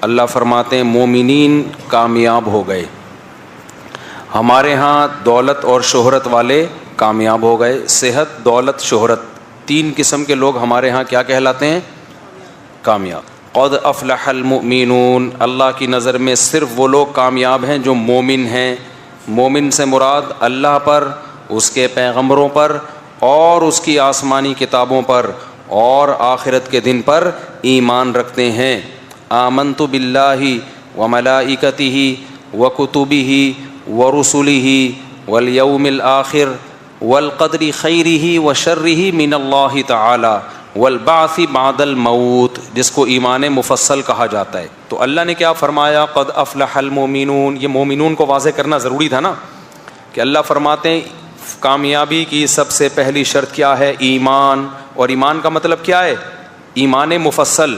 اللہ فرماتے ہیں مومنین کامیاب ہو گئے. ہمارے ہاں دولت اور شہرت والے کامیاب ہو گئے. صحت، دولت، شہرت، تین قسم کے لوگ ہمارے ہاں کیا کہلاتے ہیں؟ کامیاب. قد افلح المؤمنون، اللہ کی نظر میں صرف وہ لوگ کامیاب ہیں جو مومن ہیں. مومن سے مراد اللہ پر، اس کے پیغمبروں پر اور اس کی آسمانی کتابوں پر اور آخرت کے دن پر ایمان رکھتے ہیں. آمنت باللہ وملائکتہ وکتبہ ورسلہ والیوم الآخر والقدر خیرہ وشرہ من اللہ تعالی والبعث بعد الموت، جس کو ایمان مفصل کہا جاتا ہے. تو اللہ نے کیا فرمایا؟ قد افلح المؤمنون. یہ مومنون کو واضح کرنا ضروری تھا نا، کہ اللہ فرماتے ہیں کامیابی کی سب سے پہلی شرط کیا ہے؟ ایمان. اور ایمان کا مطلب کیا ہے؟ ایمان مفصل.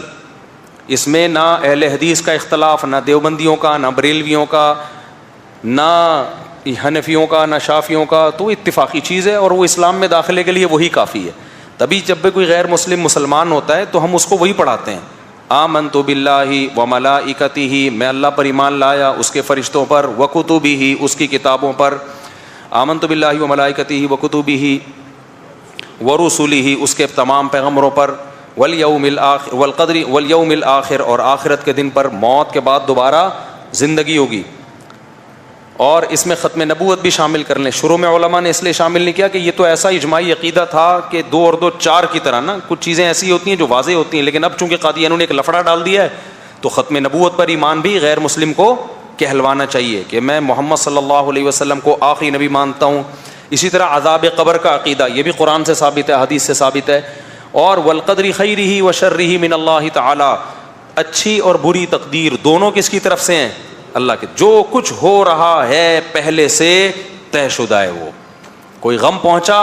اس میں نہ اہل حدیث کا اختلاف، نہ دیوبندیوں کا، نہ بریلویوں کا، نہ حنفیوں کا، نہ شافیوں کا. تو اتفاقی چیز ہے اور وہ اسلام میں داخلے کے لیے وہی کافی ہے. تبھی جب بھی کوئی غیر مسلم مسلمان ہوتا ہے تو ہم اس کو وہی پڑھاتے ہیں. آمنت باللہ وملائکتہ، میں اللہ پر ایمان لایا، اس کے فرشتوں پر، وکتبہ، اس کی کتابوں پر. آمنت باللہ وملائکتہ وکتبہ ورسلہ، اس کے تمام پیغمبروں پر، والیوم الآخر والقدر والیوم الآخر، اور آخرت کے دن پر، موت کے بعد دوبارہ زندگی ہوگی. اور اس میں ختم نبوت بھی شامل کر لیں. شروع میں علماء نے اس لیے شامل نہیں کیا کہ یہ تو ایسا اجماعی عقیدہ تھا کہ 2 اور 2 4 کی طرح نا، کچھ چیزیں ایسی ہوتی ہیں جو واضح ہوتی ہیں، لیکن اب چونکہ قادیانوں نے ایک لفڑا ڈال دیا ہے تو ختم نبوت پر ایمان بھی غیر مسلم کو کہلوانا چاہیے کہ میں محمد صلی اللہ علیہ وسلم کو آخری نبی مانتا ہوں. اسی طرح عذاب قبر کا عقیدہ، یہ بھی قرآن سے ثابت ہے، حدیث سے ثابت ہے. اور والقدر خیرہ وشرہ من اللہ تعالی، اچھی اور بری تقدیر دونوں کس کی طرف سے ہیں؟ اللہ کے. جو کچھ ہو رہا ہے پہلے سے طے شدہ ہے. وہ کوئی غم پہنچا،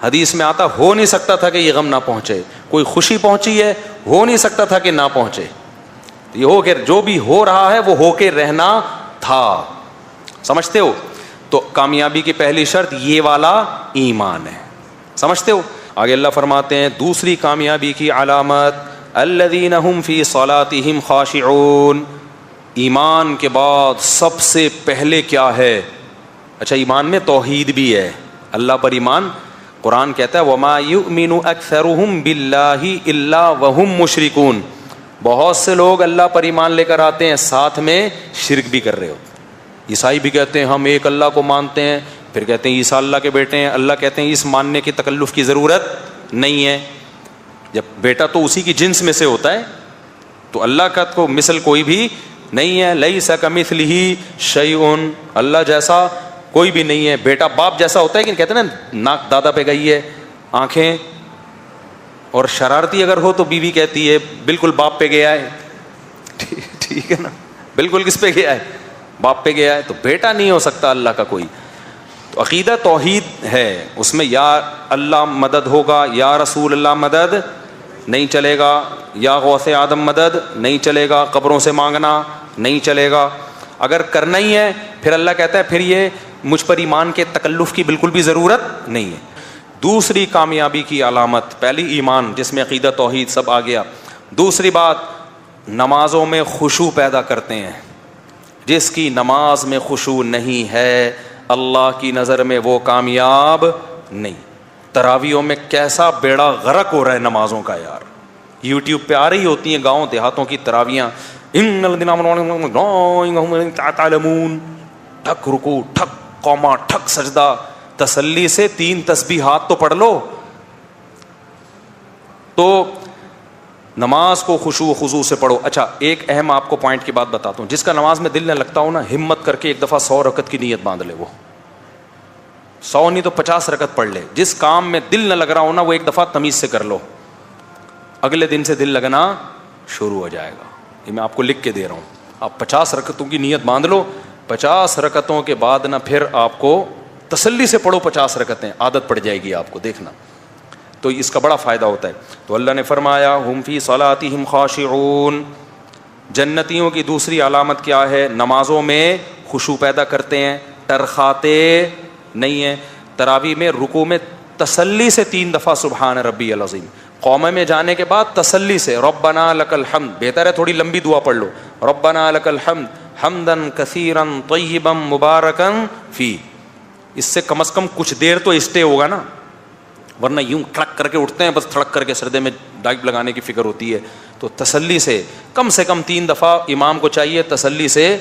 حدیث میں آتا ہو نہیں سکتا تھا کہ یہ غم نہ پہنچے. کوئی خوشی پہنچی ہے، ہو نہیں سکتا تھا کہ نہ پہنچے. یہ ہو کہ جو بھی ہو رہا ہے وہ ہو کے رہنا تھا. سمجھتے ہو؟ تو کامیابی کی پہلی شرط یہ والا ایمان ہے. سمجھتے ہو؟ آگے اللہ فرماتے ہیں دوسری کامیابی کی علامت الذین هم فی صلاتهم خاشعون. ایمان کے بعد سب سے پہلے کیا ہے؟ اچھا، ایمان میں توحید بھی ہے، اللہ پر ایمان. قرآن کہتا ہے وما یؤمن اکثرهم باللہ الا وهم مشرکون. بہت سے لوگ اللہ پر ایمان لے کر آتے ہیں، ساتھ میں شرک بھی کر رہے ہو. عیسائی بھی کہتے ہیں ہم ایک اللہ کو مانتے ہیں، پھر کہتے ہیں عیسیٰ اللہ کے بیٹے ہیں. اللہ کہتے ہیں اس ماننے کی تکلف کی ضرورت نہیں ہے، جب بیٹا تو اسی کی جنس میں سے ہوتا ہے، تو اللہ کا تو مثل کوئی بھی نہیں ہے. لیس کمثلہ شیء، اللہ جیسا کوئی بھی نہیں ہے. بیٹا باپ جیسا ہوتا ہے کہ کہتے ہیں نا ناک دادا پہ گئی ہے، آنکھیں، اور شرارتی اگر ہو تو بیوی کہتی ہے بالکل باپ پہ گیا ہے. ٹھیک ہے نا، بالکل کس پہ گیا ہے؟ باپ پہ گیا ہے. تو بیٹا نہیں ہو سکتا اللہ کا کوئی. تو عقیدہ توحید ہے، اس میں یا اللہ مدد ہوگا یا رسول اللہ مدد نہیں چلے گا، یا غوث آدم مدد نہیں چلے گا، قبروں سے مانگنا نہیں چلے گا. اگر کرنا ہی ہے پھر اللہ کہتا ہے پھر یہ مجھ پر ایمان کے تکلف کی بالکل بھی ضرورت نہیں ہے. دوسری کامیابی کی علامت، پہلی ایمان جس میں عقیدہ توحید سب آ گیا. دوسری بات، نمازوں میں خشوع پیدا کرتے ہیں. جس کی نماز میں خشوع نہیں ہے اللہ کی نظر میں وہ کامیاب نہیں. تراویحوں میں کیسا بیڑا غرق ہو رہا ہے نمازوں کا یار. یوٹیوب پہ آ رہی ہوتی ہیں گاؤں دیہاتوں کی تراویحاں، ان الذین آمنوا تعلمون، ٹھک رکوع، ٹھک قوما، ٹھک سجدہ. تسلی سے 3 تسبیحات تو پڑھ لو. تو نماز کو خشوع و خضوع سے پڑھو. اچھا، ایک اہم آپ کو پوائنٹ کی بات بتاتا ہوں. جس کا نماز میں دل نہ لگتا ہو نا، ہمت کر کے ایک دفعہ 100 رکعت کی نیت باندھ لے. وہ 100 نہیں تو 50 رکعت پڑھ لے. جس کام میں دل نہ لگ رہا ہو نا وہ ایک دفعہ تمیز سے کر لو، اگلے دن سے دل لگنا شروع ہو جائے گا. یہ میں آپ کو لکھ کے دے رہا ہوں. آپ 50 رکعتوں کی نیت باندھ لو. 50 رکعتوں کے بعد نا پھر آپ کو تسلی سے پڑھو 50 رکعتیں، عادت پڑ جائے گی آپ کو، دیکھنا. تو اس کا بڑا فائدہ ہوتا ہے. تو اللہ نے فرمایا ہم فی صلاتہم خاشعون. جنتیوں کی دوسری علامت کیا ہے؟ نمازوں میں خشوع پیدا کرتے ہیں، ٹرخاتے نہیں ہیں. تراویح میں رکوع میں تسلی سے 3 دفعہ سبحان ربی العظیم قومے میں جانے کے بعد تسلی سے ربنا لک الحمد، بہتر ہے تھوڑی لمبی دعا پڑھ لو، ربنا لک الحمد حمدا کثیرا طیبا مبارکا فی، اس سے کم از کم کچھ دیر تو اسٹے ہوگا نا، ورنہ یوں ٹھڑک کر کے اٹھتے ہیں بس، تھڑک کر کے سردے میں ڈائپ لگانے کی فکر ہوتی ہے. تو تسلی سے کم 3 دفعہ امام کو چاہیے تسلی سے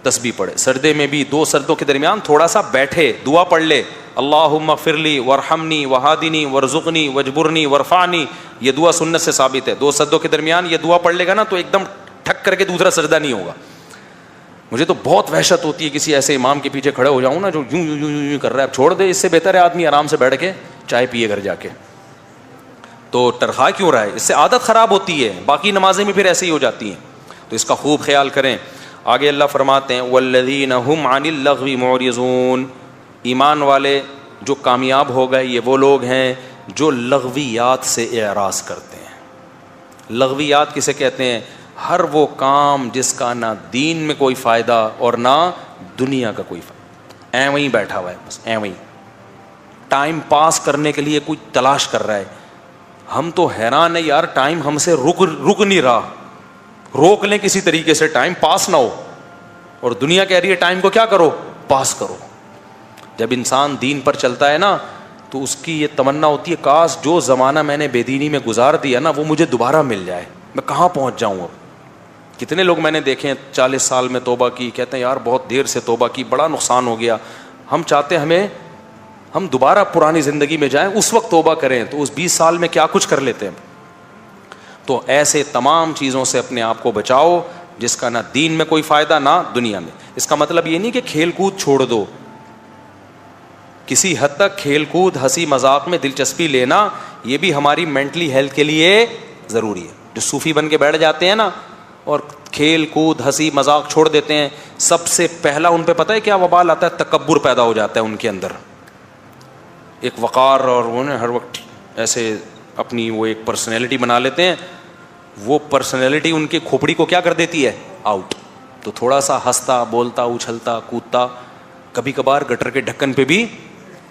تسبیح پڑھے. سردے میں بھی 2 سردوں کے درمیان تھوڑا سا بیٹھے دعا پڑھ لے، اللہم اغفر لی وارحمنی وہادنی وارزقنی واجبرنی وارفعنی، یہ دعا سنت سے ثابت ہے. 2 سردوں کے درمیان یہ دعا پڑھ لے گا نا تو ایک دم ٹھک کر کے دوسرا سجدہ نہیں ہوگا. مجھے تو بہت وحشت ہوتی ہے کسی ایسے امام کے پیچھے کھڑے ہو جاؤں نا جو یوں یوں یوں یوں کر رہا ہے. اب چھوڑ دے، اس سے بہتر ہے آدمی آرام سے بیٹھ کے چائے پیے گھر جا کے. تو ٹرخا کیوں رہا ہے؟ اس سے عادت خراب ہوتی ہے، باقی نمازیں بھی پھر ایسے ہی ہو جاتی ہیں. تو اس کا خوب خیال کریں. آگے اللہ فرماتے ہیں والذین هم عن اللغو معرضون، ایمان والے جو کامیاب ہو گئے یہ وہ لوگ ہیں جو لغویات سے اعراض کرتے ہیں. لغویات کسے کہتے ہیں؟ ہر وہ کام جس کا نہ دین میں کوئی فائدہ اور نہ دنیا کا کوئی فائدہ، ایویں ہی بیٹھا ہوا ہے بس، ایویں ہی ٹائم پاس کرنے کے لیے کوئی تلاش کر رہا ہے. ہم تو حیران ہے یار، ٹائم ہم سے رک نہیں رہا. روک لیں کسی طریقے سے، ٹائم پاس نہ ہو، اور دنیا کہہ رہی ہے ٹائم کو کیا کرو، پاس کرو. جب انسان دین پر چلتا ہے نا تو اس کی یہ تمنا ہوتی ہے کاش جو زمانہ میں نے بے دینی میں گزار دیا نا وہ مجھے دوبارہ مل جائے، میں کہاں پہنچ جاؤں. اب کتنے لوگ میں نے دیکھے ہیں 40 سال میں توبہ کی، کہتے ہیں یار بہت دیر سے توبہ کی، بڑا نقصان ہو گیا. ہم چاہتے ہیں ہم دوبارہ پرانی زندگی میں جائیں، اس وقت توبہ کریں، تو اس 20 سال میں کیا کچھ کر لیتے ہیں. تو ایسے تمام چیزوں سے اپنے آپ کو بچاؤ جس کا نہ دین میں کوئی فائدہ نہ دنیا میں. اس کا مطلب یہ نہیں کہ کھیل کود چھوڑ دو، کسی حد تک کھیل کود ہنسی مذاق میں دلچسپی لینا یہ بھی ہماری مینٹلی ہیلتھ کے لیے ضروری ہے. جو صوفی بن کے بیٹھ جاتے ہیں نا اور کھیل کود ہنسی مذاق چھوڑ دیتے ہیں، سب سے پہلا ان پہ پتہ ہے کیا وبال آتا ہے؟ تکبر پیدا ہو جاتا ہے ان کے اندر، ایک وقار، اور وہ ہر وقت ایسے اپنی وہ ایک پرسنالٹی بنا لیتے ہیں. وہ پرسنالٹی ان کی کھوپڑی کو کیا کر دیتی ہے؟ آؤٹ. تو تھوڑا سا ہنستا بولتا اچھلتا کودتا، کبھی کبھار گٹر کے ڈھکن پہ بھی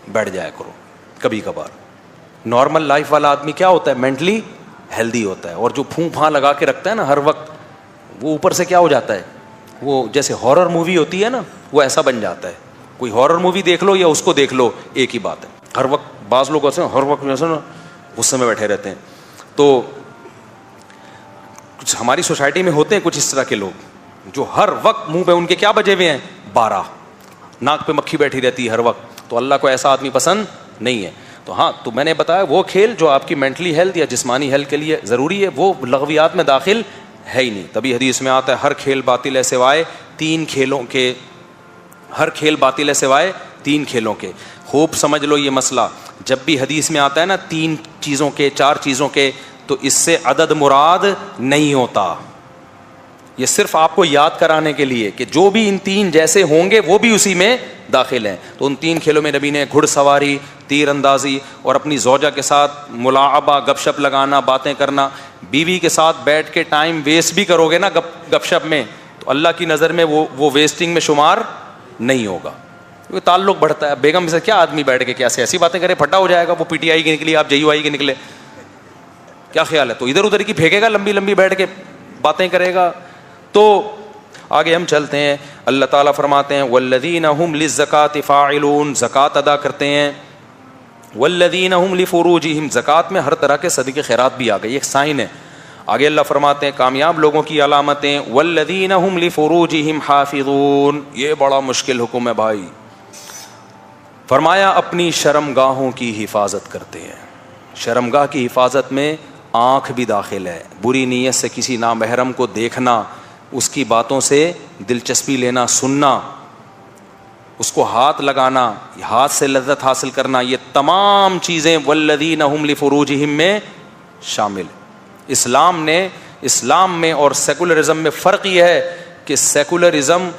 بیٹھ جایا کرو کبھی کبھار. نارمل لائف والا آدمی کیا ہوتا ہے؟ مینٹلی ہیلدی ہوتا ہے. اور جو پھوں پھاں لگا کے رکھتا ہے نا ہر وقت، وہ اوپر سے کیا ہو جاتا ہے؟ وہ جیسے ہارر مووی ہوتی ہے نا وہ ایسا بن جاتا ہے. کوئی ہارر مووی دیکھ لو یا اس کو دیکھ لو ایک ہی بات ہے. ہر وقت بعض لوگ ایسے ہر وقت ایسے نا غصے میں بیٹھے رہتے ہیں. تو کچھ ہماری سوسائٹی میں ہوتے ہیں کچھ اس طرح کے لوگ جو ہر وقت منہ پہ ان کے کیا بجے ہوئے ہیں؟ 12، ناک پہ مکھی بیٹھی رہتی ہے ہر وقت. تو اللہ کو ایسا آدمی پسند نہیں ہے. تو ہاں، تو میں نے بتایا وہ کھیل جو آپ کی مینٹلی ہیلتھ یا جسمانی ہیلتھ کے لیے ضروری ہے وہ لغویات میں داخل ہے ہی نہیں. تبھی حدیث میں آتا ہے ہر کھیل باطل ہے سوائے 3 کھیلوں کے، ہر کھیل باطل ہے سوائے 3 کھیلوں کے. خوب سمجھ لو یہ مسئلہ. جب بھی حدیث میں آتا ہے نا 3 چیزوں کے 4 چیزوں کے، تو اس سے عدد مراد نہیں ہوتا. یہ صرف آپ کو یاد کرانے کے لیے کہ جو بھی ان 3 جیسے ہوں گے وہ بھی اسی میں داخل ہیں. تو ان 3 کھیلوں میں نبی نے گھڑ سواری، تیر اندازی اور اپنی زوجہ کے ساتھ ملاعبہ، گپ شپ لگانا، باتیں کرنا. بیوی کے ساتھ بیٹھ کے ٹائم ویسٹ بھی کرو گے نا گپ شپ میں تو اللہ کی نظر میں وہ ویسٹنگ میں شمار نہیں ہوگا. کیونکہ تعلق بڑھتا ہے. بیگم سے کیا آدمی بیٹھ کے کیا ایسی باتیں کرے؟ پھٹا ہو جائے گا. وہ پی ٹی آئی کی نکلی، آپ جے یو آئی کے نکلے، کیا خیال ہے؟ تو ادھر ادھر کی پھینکے گا، لمبی لمبی بیٹھ کے باتیں کرے گا. تو آگے ہم چلتے ہیں. اللہ تعالیٰ فرماتے ہیں والذین هم للزکاۃ فاعلون، زکوٰۃ ادا کرتے ہیں. والذین هم لفروجہم، زکوٰۃ میں ہر طرح کے صدقے خیرات بھی آ گئی، ایک سائن ہے. آگے اللہ فرماتے ہیں کامیاب لوگوں کی علامتیں والذین هم لفروجہم حافظون. یہ بڑا مشکل حکم ہے بھائی. فرمایا اپنی شرمگاہوں کی حفاظت کرتے ہیں. شرمگاہ کی حفاظت میں آنکھ بھی داخل ہے. بری نیت سے کسی نامحرم کو دیکھنا، اس کی باتوں سے دلچسپی لینا، سننا، اس کو ہاتھ لگانا، ہاتھ سے لذت حاصل کرنا، یہ تمام چیزیں والذین هم لفروجہم میں شامل. اسلام میں اور سیکولرزم میں فرق یہ ہے کہ سیکولرزم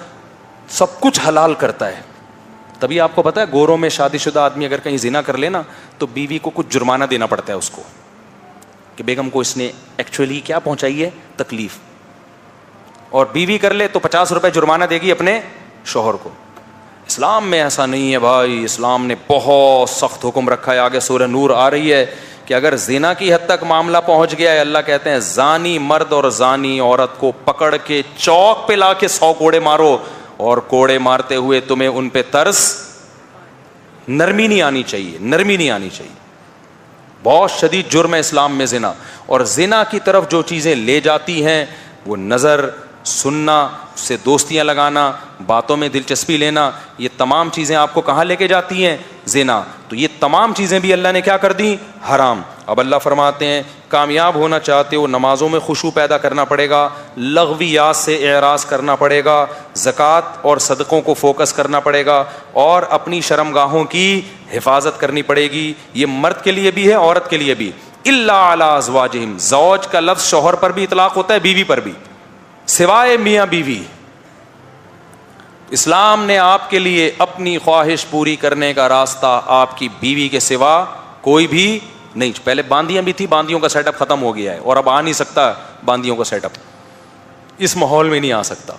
سب کچھ حلال کرتا ہے. تبھی آپ کو پتا ہے گوروں میں شادی شدہ آدمی اگر کہیں زنا کر لینا تو بیوی کو کچھ جرمانہ دینا پڑتا ہے اس کو کہ بیگم کو اس نے ایکچولی کیا پہنچائی ہے؟ تکلیف. اور بیوی کر لے تو 50 روپے جرمانہ دے گی اپنے شوہر کو. اسلام میں ایسا نہیں ہے بھائی. اسلام نے بہت سخت حکم رکھا ہے. آگے سورہ نور آ رہی ہے کہ اگر زنا کی حد تک معاملہ پہنچ گیا ہے، اللہ کہتے ہیں زانی مرد اور زانی عورت کو پکڑ کے چوک پہ لا کے 100 کوڑے مارو، اور کوڑے مارتے ہوئے تمہیں ان پہ ترس، نرمی نہیں آنی چاہیے، نرمی نہیں آنی چاہیے. بہت شدید جرم ہے اسلام میں زنا. اور زنا کی طرف جو چیزیں لے جاتی ہیں وہ نظر، سننا، اس سے دوستیاں لگانا، باتوں میں دلچسپی لینا، یہ تمام چیزیں آپ کو کہاں لے کے جاتی ہیں؟ زنا. تو یہ تمام چیزیں بھی اللہ نے کیا کر دی؟ حرام. اب اللہ فرماتے ہیں کامیاب ہونا چاہتے ہو نمازوں میں خشوع پیدا کرنا پڑے گا، لغویات سے اعراض کرنا پڑے گا، زکوٰۃ اور صدقوں کو فوکس کرنا پڑے گا، اور اپنی شرمگاہوں کی حفاظت کرنی پڑے گی. یہ مرد کے لیے بھی ہے، عورت کے لیے بھی. الا علی ازواجہم، زوج کا لفظ شوہر پر بھی اطلاق ہوتا ہے، بیوی پر بھی، سوائے میاں بیوی. اسلام نے آپ کے لیے اپنی خواہش پوری کرنے کا راستہ آپ کی بیوی کے سوا کوئی بھی نہیں. پہلے باندیاں بھی تھی، باندیوں کا سیٹ اپ ختم ہو گیا ہے، اور اب آ نہیں سکتا باندیوں کا سیٹ اپ، اس ماحول میں نہیں آ سکتا.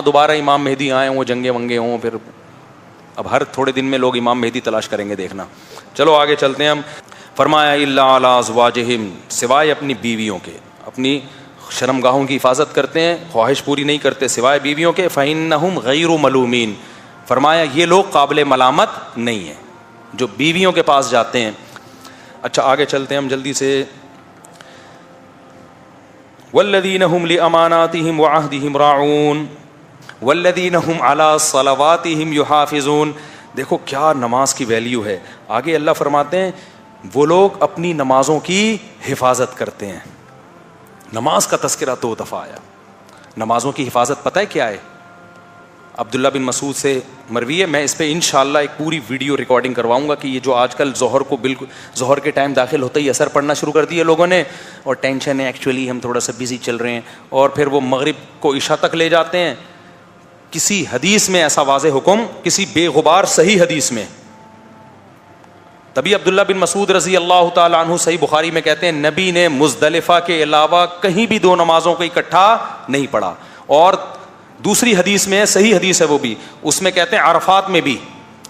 دوبارہ امام مہدی آئے ہوں، جنگیں ونگے ہوں، پھر اب ہر تھوڑے دن میں لوگ امام مہدی تلاش کریں گے، دیکھنا. چلو آگے چلتے ہیں ہم. فرمایا الا علی ازواجہم، سوائے اپنی بیویوں کے، اپنی شرمگاہوں کی حفاظت کرتے ہیں، خواہش پوری نہیں کرتے سوائے بیویوں کے. فإنہم غیر ملومین، فرمایا یہ لوگ قابل ملامت نہیں ہیں جو بیویوں کے پاس جاتے ہیں. اچھا آگے چلتے ہیں ہم جلدی سے. والذین هم لأماناتهم وعہدهم راعون والذین هم علی صلواتهم یحافظون. دیکھو کیا نماز کی ویلیو ہے. آگے اللہ فرماتے ہیں وہ لوگ اپنی نمازوں کی حفاظت کرتے ہیں. نماز کا تذکرہ 2 دفعہ آیا. نمازوں کی حفاظت پتہ ہے کیا ہے؟ عبداللہ بن مسعود سے مروی ہے. میں اس پہ انشاءاللہ ایک پوری ویڈیو ریکارڈنگ کرواؤں گا کہ یہ جو آج کل ظہر کے ٹائم داخل ہوتا ہی اثر پڑنا شروع کر دیا لوگوں نے، اور ٹینشن ہے، ایکچولی ہم تھوڑا سا بزی چل رہے ہیں، اور پھر وہ مغرب کو عشاء تک لے جاتے ہیں. کسی حدیث میں ایسا واضح حکم، کسی بے غبار صحیح حدیث میں، تبھی عبداللہ بن مسعود رضی اللہ تعالیٰ عنہ صحیح بخاری میں کہتے ہیں نبی نے مزدلفہ کے علاوہ کہیں بھی 2 نمازوں کو اکٹھا نہیں پڑھا. اور دوسری حدیث میں، صحیح حدیث ہے وہ بھی، اس میں کہتے ہیں عرفات میں بھی.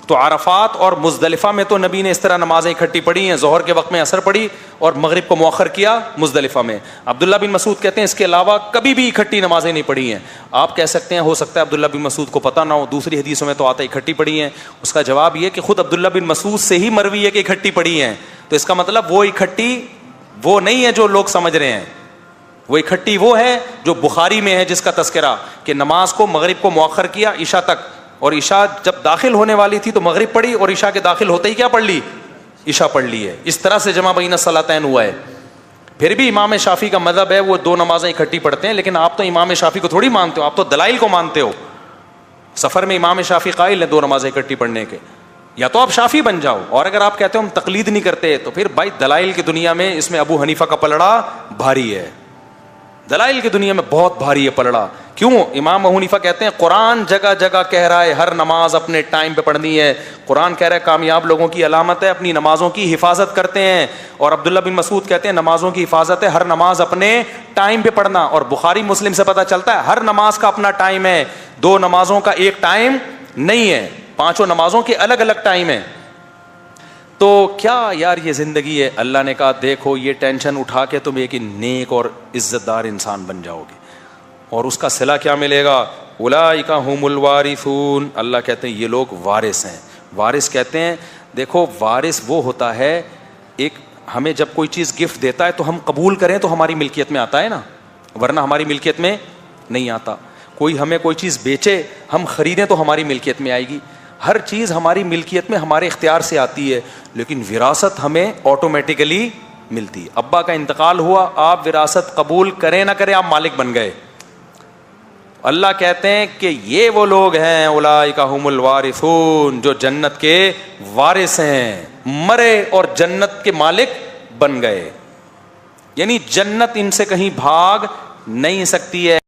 تو عرفات اور مزدلفہ میں تو نبی نے اس طرح نمازیں اکٹھی پڑھی ہیں، ظہر کے وقت میں اثر پڑی اور مغرب کو مؤخر کیا مزدلفہ میں. عبداللہ بن مسعود کہتے ہیں اس کے علاوہ کبھی بھی اکٹھی نمازیں نہیں پڑھی ہیں. آپ کہہ سکتے ہیں ہو سکتا ہے عبداللہ بن مسعود کو پتہ نہ ہو، دوسری حدیثوں میں تو آتا ہے اکٹھی پڑھی ہیں. اس کا جواب یہ کہ خود عبداللہ بن مسعود سے ہی مروی ہے کہ اکٹھی پڑھی ہیں. تو اس کا مطلب وہ اکٹھی وہ نہیں ہے جو لوگ سمجھ رہے ہیں، وہ اکٹھی وہ ہے جو بخاری میں ہے، جس کا تذکرہ کہ نماز کو مغرب کو مؤخر کیا عشاء تک، اور عشاء جب داخل ہونے والی تھی تو مغرب پڑھی، اور عشاء کے داخل ہوتے ہی کیا پڑھ لی؟ عشاء پڑھ لی ہے. اس طرح سے جمع بین الصلاتین ہوا ہے. پھر بھی امام شافعی کا مذہب ہے وہ 2 نمازیں اکٹھی پڑھتے ہیں، لیکن آپ تو امام شافعی کو تھوڑی مانتے ہو، آپ تو دلائل کو مانتے ہو. سفر میں امام شافعی قائل ہیں 2 نمازیں اکٹھی پڑھنے کے. یا تو آپ شافعی بن جاؤ، اور اگر آپ کہتے ہو ہم تقلید نہیں کرتے تو پھر بھائی دلائل کی دنیا میں اس میں ابو حنیفہ کا پلڑا بھاری ہے. دلائل کی دنیا میں بہت بھاری ہے پلڑا. کیوں؟ امام ابو حنیفہ کہتے ہیں قرآن جگہ جگہ کہہ رہا ہے ہر نماز اپنے ٹائم پہ پڑھنی ہے. قرآن کہہ رہا ہے کامیاب لوگوں کی علامت ہے اپنی نمازوں کی حفاظت کرتے ہیں. اور عبداللہ بن مسعود کہتے ہیں نمازوں کی حفاظت ہے ہر نماز اپنے ٹائم پہ پڑھنا. اور بخاری مسلم سے پتہ چلتا ہے ہر نماز کا اپنا ٹائم ہے، 2 نمازوں کا ایک ٹائم نہیں ہے، 5 نمازوں کے الگ الگ ٹائم ہے. تو کیا یار یہ زندگی ہے؟ اللہ نے کہا دیکھو یہ ٹینشن اٹھا کے تم ایک نیک اور عزت دار انسان بن جاؤ گے، اور اس کا صلہ کیا ملے گا؟ اولئک هم الوارثون. اللہ کہتے ہیں یہ لوگ وارث ہیں. وارث کہتے ہیں دیکھو وارث وہ ہوتا ہے، ایک ہمیں جب کوئی چیز گفٹ دیتا ہے تو ہم قبول کریں تو ہماری ملکیت میں آتا ہے نا، ورنہ ہماری ملکیت میں نہیں آتا. کوئی ہمیں کوئی چیز بیچے، ہم خریدیں تو ہماری ملکیت میں آئے گی. ہر چیز ہماری ملکیت میں ہمارے اختیار سے آتی ہے، لیکن وراثت ہمیں آٹومیٹیکلی ملتی. ابا کا انتقال ہوا، آپ وراثت قبول کریں نہ کریں آپ مالک بن گئے. اللہ کہتے ہیں کہ یہ وہ لوگ ہیں اولئک هم الوارثون جو جنت کے وارث ہیں، مرے اور جنت کے مالک بن گئے. یعنی جنت ان سے کہیں بھاگ نہیں سکتی ہے.